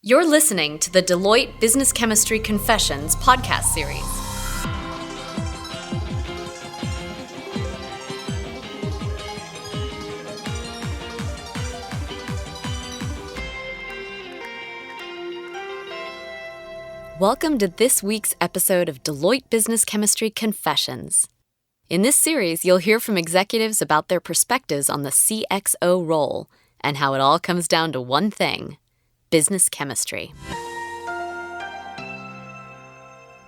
You're listening to the Deloitte Business Chemistry Confessions podcast series. Welcome to this week's episode of Deloitte Business Chemistry Confessions. In this series, you'll hear from executives about their perspectives on the CXO role and how it all comes down to one thing: business chemistry.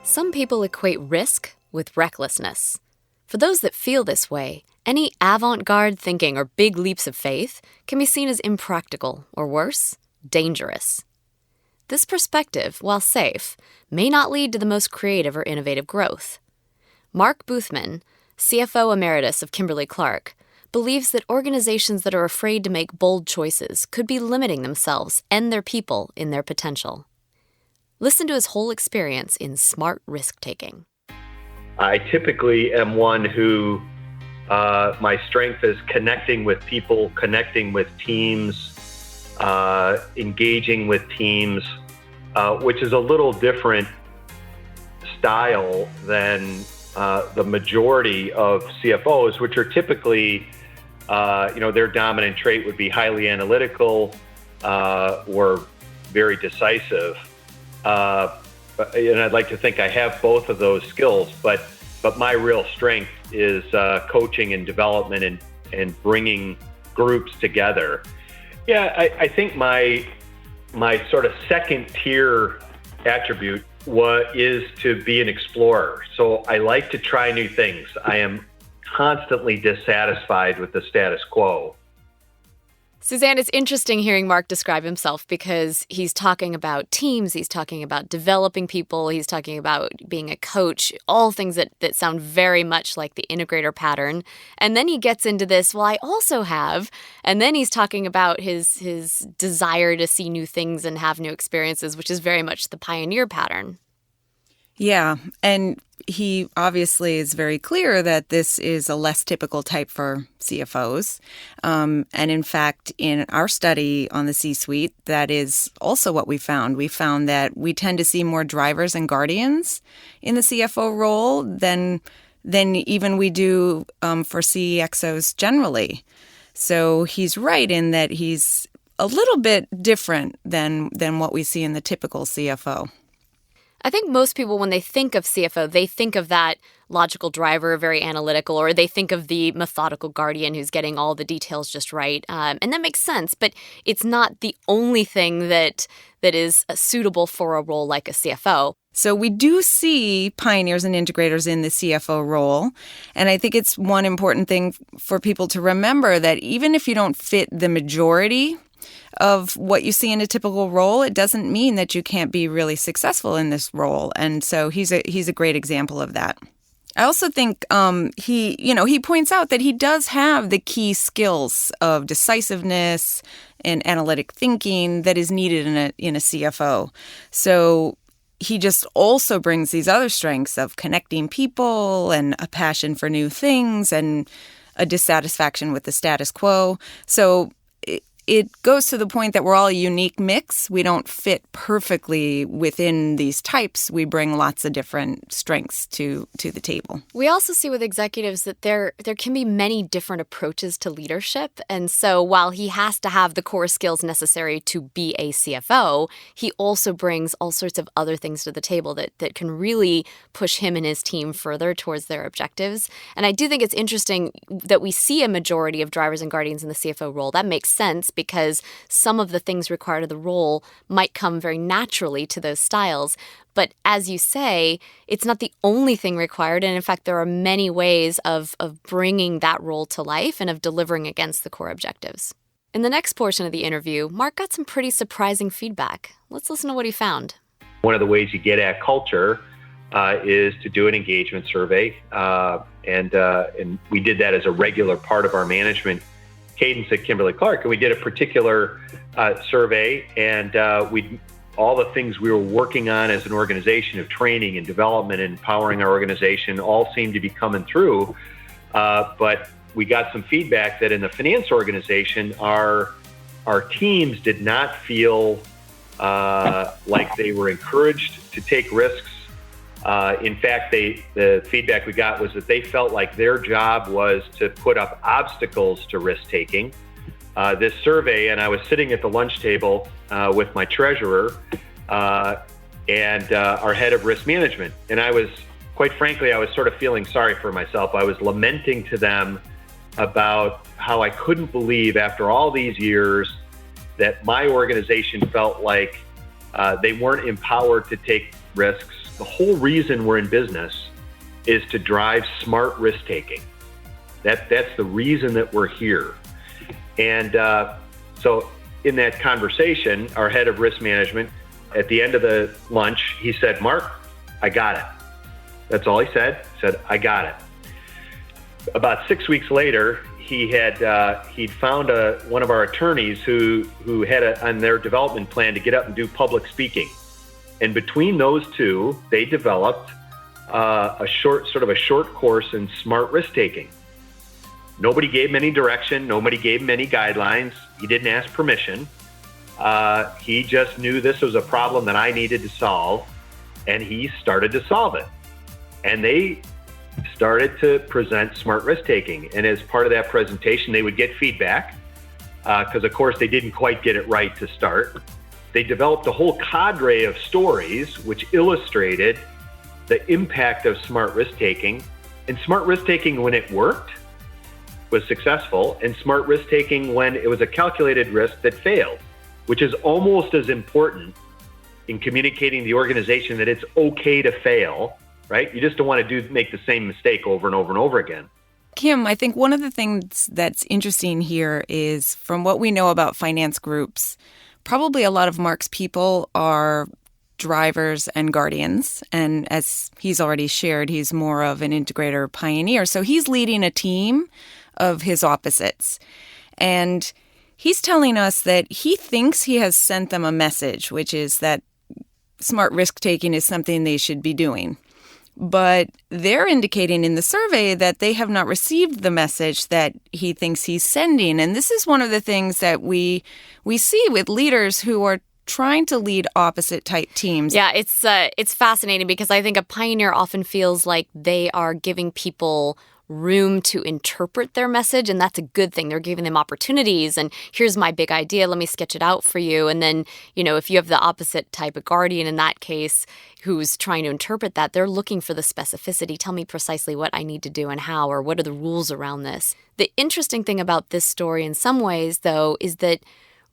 Some people equate risk with recklessness. For those that feel this way, any avant-garde thinking or big leaps of faith can be seen as impractical, or worse, dangerous. This perspective, while safe, may not lead to the most creative or innovative growth. Mark Buthman, CFO Emeritus of Kimberly-Clark, believes that organizations that are afraid to make bold choices could be limiting themselves and their people in their potential. Listen to his whole experience in smart risk-taking. I typically am one who, my strength is connecting with people, connecting with teams, engaging with teams, which is a little different style than the majority of CFOs, which are typically, their dominant trait would be highly analytical or very decisive. And I'd like to think I have both of those skills, but my real strength is coaching and development and bringing groups together. Yeah, I think my sort of second tier attribute is to be an explorer. So I like to try new things. I am constantly dissatisfied with the status quo. Suzanne, it's interesting hearing Mark describe himself because he's talking about teams, he's talking about developing people, he's talking about being a coach, all things that sound very much like the integrator pattern. And then he gets into this, well, I also have, and then he's talking about his desire to see new things and have new experiences, which is very much the pioneer pattern. Yeah, and he obviously is very clear that this is a less typical type for CFOs. And in fact, in our study on the C-suite, that is also what we found. We found that we tend to see more drivers and guardians in the CFO role than even we do for CXOs generally. So he's right in that he's a little bit different than what we see in the typical CFO. I think most people, when they think of CFO, they think of that logical driver, very analytical, or they think of the methodical guardian who's getting all the details just right. And that makes sense, but it's not the only thing that is suitable for a role like a CFO. So we do see pioneers and integrators in the CFO role. And I think it's one important thing for people to remember that even if you don't fit the majority of what you see in a typical role, it doesn't mean that you can't be really successful in this role. And so he's a great example of that. I also think he points out that he does have the key skills of decisiveness and analytic thinking that is needed in a CFO. So he just also brings these other strengths of connecting people and a passion for new things and a dissatisfaction with the status quo. So it goes to the point that we're all a unique mix. We don't fit perfectly within these types. We bring lots of different strengths to the table. We also see with executives that there can be many different approaches to leadership. And so while he has to have the core skills necessary to be a CFO, he also brings all sorts of other things to the table that can really push him and his team further towards their objectives. And I do think it's interesting that we see a majority of drivers and guardians in the CFO role. That makes sense, because some of the things required of the role might come very naturally to those styles. But as you say, it's not the only thing required. And in fact, there are many ways of bringing that role to life and of delivering against the core objectives. In the next portion of the interview, Mark got some pretty surprising feedback. Let's listen to what he found. One of the ways you get at culture is to do an engagement survey. And we did that as a regular part of our management cadence at Kimberly-Clark, and we did a particular survey, and all the things we were working on as an organization of training and development and empowering our organization all seemed to be coming through. But we got some feedback that in the finance organization, our teams did not feel like they were encouraged to take risks. In fact, the feedback we got was that they felt like their job was to put up obstacles to risk-taking. This survey, and I was sitting at the lunch table with my treasurer and our head of risk management. And quite frankly, I was sort of feeling sorry for myself. I was lamenting to them about how I couldn't believe after all these years that my organization felt like they weren't empowered to take risks. The whole reason we're in business is to drive smart risk-taking. That's the reason that we're here. And so in that conversation, our head of risk management, at the end of the lunch, he said, "Mark, I got it." That's all he said. He said, "I got it." About 6 weeks later, he'd found one of our attorneys who had on their development plan to get up and do public speaking. And between those two, they developed a short course in smart risk-taking. Nobody gave him any direction. Nobody gave him any guidelines. He didn't ask permission. He just knew this was a problem that I needed to solve, and he started to solve it. And they started to present smart risk-taking. And as part of that presentation, they would get feedback because, of course, they didn't quite get it right to start. They developed a whole cadre of stories which illustrated the impact of smart risk-taking. And smart risk-taking, when it worked, was successful, and smart risk-taking when it was a calculated risk that failed, which is almost as important in communicating to the organization that it's okay to fail, right? You just don't want to make the same mistake over and over and over again. Kim, I think one of the things that's interesting here is, from what we know about finance groups, probably a lot of Mark's people are drivers and guardians. And as he's already shared, he's more of an integrator pioneer. So he's leading a team of his opposites. And he's telling us that he thinks he has sent them a message, which is that smart risk-taking is something they should be doing. But they're indicating in the survey that they have not received the message that he thinks he's sending. And this is one of the things that we see with leaders who are trying to lead opposite type teams. Yeah, it's fascinating because I think a pioneer often feels like they are giving people room to interpret their message, and that's a good thing. They're giving them opportunities, and here's my big idea, let me sketch it out for you. And then, if you have the opposite type of guardian in that case who's trying to interpret that, they're looking for the specificity. Tell me precisely what I need to do and how, or what are the rules around this. The interesting thing about this story in some ways, though, is that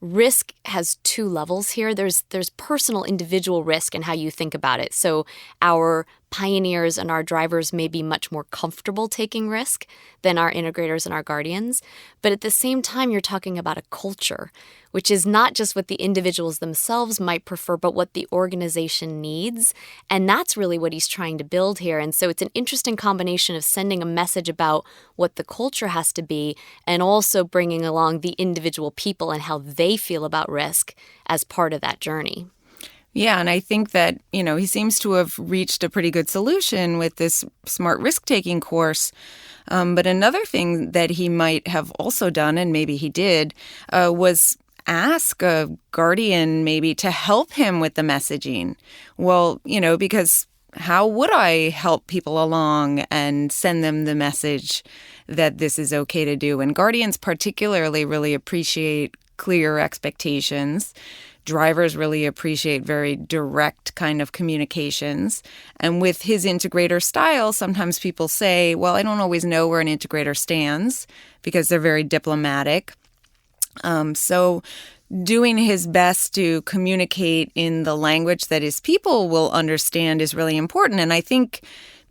risk has two levels here. There's personal individual risk and how you think about it. So our pioneers and our drivers may be much more comfortable taking risk than our integrators and our guardians. But at the same time, you're talking about a culture, which is not just what the individuals themselves might prefer, but what the organization needs. And that's really what he's trying to build here. And so it's an interesting combination of sending a message about what the culture has to be and also bringing along the individual people and how they feel about risk as part of that journey. Yeah, and I think that, he seems to have reached a pretty good solution with this smart risk-taking course. But another thing that he might have also done, and maybe he did, was ask a guardian maybe to help him with the messaging. Well, because how would I help people along and send them the message that this is okay to do? And guardians particularly really appreciate clear expectations. Drivers really appreciate very direct kind of communications. And with his integrator style, sometimes people say, well, I don't always know where an integrator stands because they're very diplomatic. So doing his best to communicate in the language that his people will understand is really important. And I think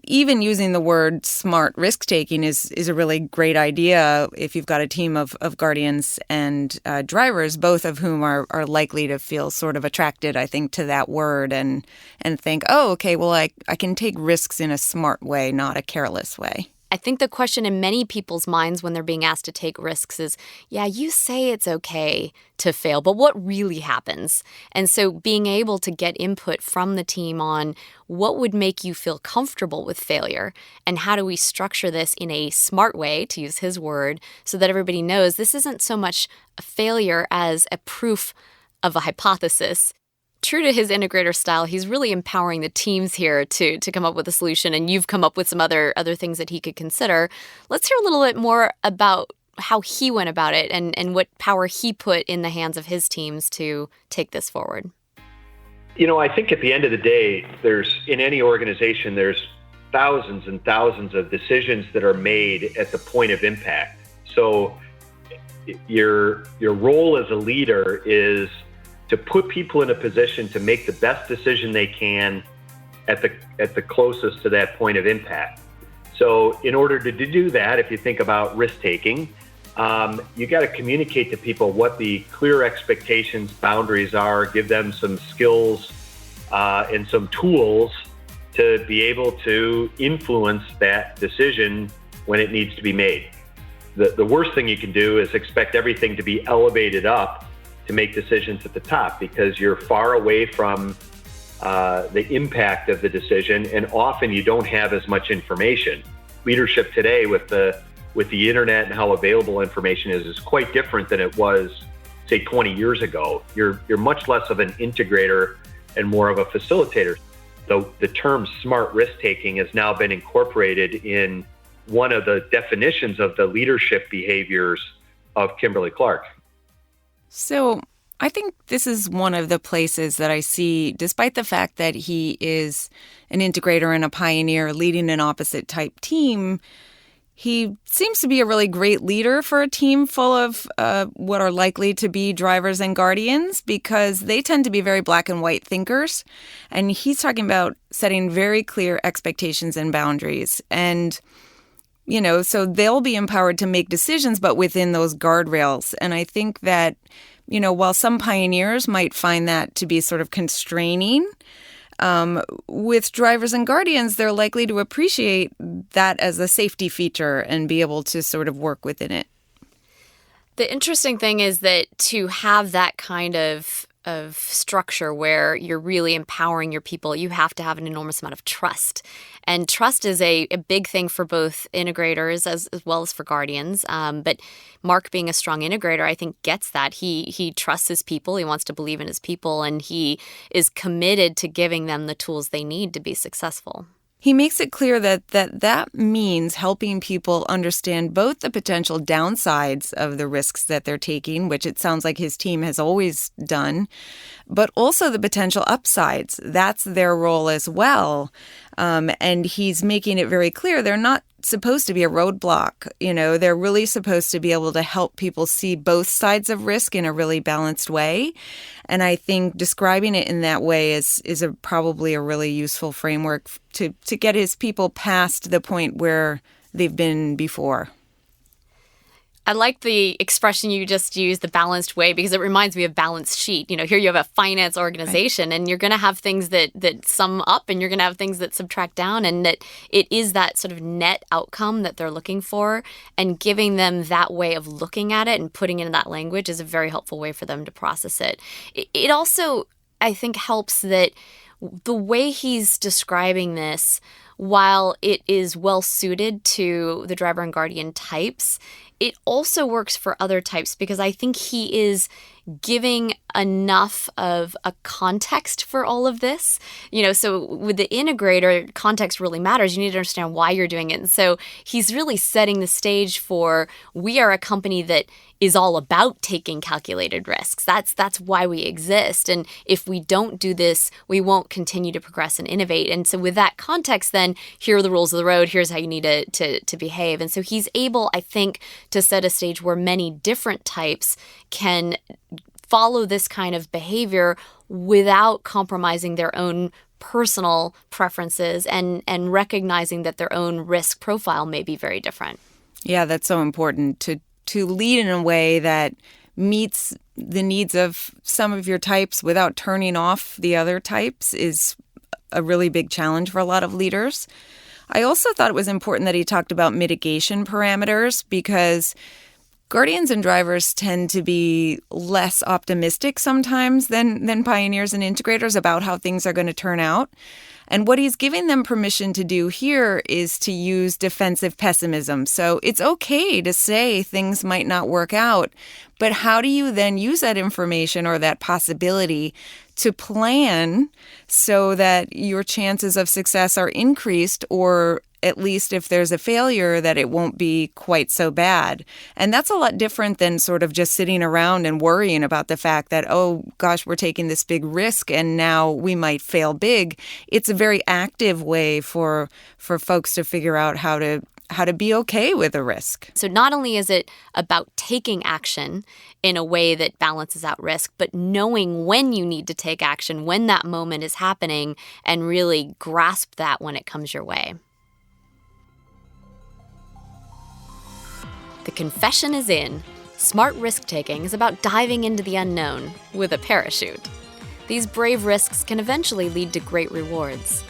even using the word smart risk-taking is a really great idea if you've got a team of guardians and drivers, both of whom are likely to feel sort of attracted, I think, to that word and think, oh, okay, well, I can take risks in a smart way, not a careless way. I think the question in many people's minds when they're being asked to take risks is, yeah, you say it's okay to fail, but what really happens? And so being able to get input from the team on what would make you feel comfortable with failure and how do we structure this in a smart way, to use his word, so that everybody knows this isn't so much a failure as a proof of a hypothesis true to his integrator style, he's really empowering the teams here to come up with a solution. And you've come up with some other things that he could consider. Let's hear a little bit more about how he went about it and what power he put in the hands of his teams to take this forward. I think at the end of the day, in any organization, there's thousands and thousands of decisions that are made at the point of impact. So your role as a leader is to put people in a position to make the best decision they can at the closest to that point of impact. So in order to do that, if you think about risk taking, you got to communicate to people what the clear expectations, boundaries are, give them some skills and some tools to be able to influence that decision when it needs to be made. The worst thing you can do is expect everything to be elevated up to make decisions at the top, because you're far away from the impact of the decision, and often you don't have as much information. Leadership today with the internet and how available information is quite different than it was, say, 20 years ago. You're much less of an integrator and more of a facilitator. The term smart risk-taking has now been incorporated in one of the definitions of the leadership behaviors of Kimberly-Clark. So I think this is one of the places that I see, despite the fact that he is an integrator and a pioneer leading an opposite type team, he seems to be a really great leader for a team full of what are likely to be drivers and guardians, because they tend to be very black and white thinkers. And he's talking about setting very clear expectations and boundaries. And, so they'll be empowered to make decisions, but within those guardrails. And I think that, while some pioneers might find that to be sort of constraining, with drivers and guardians, they're likely to appreciate that as a safety feature and be able to sort of work within it. The interesting thing is that to have that kind of structure where you're really empowering your people, you have to have an enormous amount of trust. And trust is a big thing for both integrators as well as for guardians. But Mark, being a strong integrator, I think gets that. He trusts his people. He wants to believe in his people, and he is committed to giving them the tools they need to be successful. He makes it clear that means helping people understand both the potential downsides of the risks that they're taking, which it sounds like his team has always done, but also the potential upsides. That's their role as well. And he's making it very clear they're not supposed to be a roadblock. They're really supposed to be able to help people see both sides of risk in a really balanced way. And I think describing it in that way is probably a really useful framework to get his people past the point where they've been before. I like the expression you just used, the balanced way, because it reminds me of balance sheet. Here you have a finance organization, right, and you're going to have things that sum up and you're going to have things that subtract down, and that it is that sort of net outcome that they're looking for, and giving them that way of looking at it and putting it in that language is a very helpful way for them to process it. It also, I think, helps that the way he's describing this, while it is well suited to the driver and guardian types, it also works for other types, because I think he is giving enough of a context for all of this. So with the integrator, context really matters. You need to understand why you're doing it. And so he's really setting the stage for, we are a company that is all about taking calculated risks. That's why we exist. And if we don't do this, we won't continue to progress and innovate. And so with that context, then here are the rules of the road. Here's how you need to behave. And so he's able, I think, to set a stage where many different types can follow this kind of behavior without compromising their own personal preferences and recognizing that their own risk profile may be very different. Yeah, that's so important to lead in a way that meets the needs of some of your types without turning off the other types is a really big challenge for a lot of leaders. I also thought it was important that he talked about mitigation parameters, because guardians and drivers tend to be less optimistic sometimes than pioneers and integrators about how things are going to turn out. And what he's giving them permission to do here is to use defensive pessimism. So it's okay to say things might not work out, but how do you then use that information or that possibility to plan so that your chances of success are increased, or at least if there's a failure, that it won't be quite so bad. And that's a lot different than sort of just sitting around and worrying about the fact that, oh, gosh, we're taking this big risk and now we might fail big. It's a very active way for folks to figure out how to be okay with a risk. So not only is it about taking action in a way that balances out risk, but knowing when you need to take action, when that moment is happening, and really grasp that when it comes your way. The confession is in. Smart risk-taking is about diving into the unknown with a parachute. These brave risks can eventually lead to great rewards.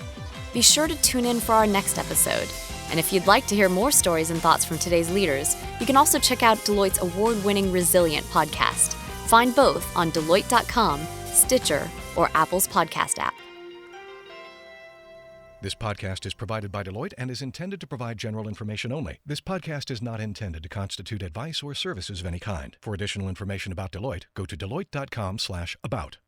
Be sure to tune in for our next episode. And if you'd like to hear more stories and thoughts from today's leaders, you can also check out Deloitte's award-winning Resilient podcast. Find both on Deloitte.com, Stitcher, or Apple's podcast app. This podcast is provided by Deloitte and is intended to provide general information only. This podcast is not intended to constitute advice or services of any kind. For additional information about Deloitte, go to Deloitte.com/about.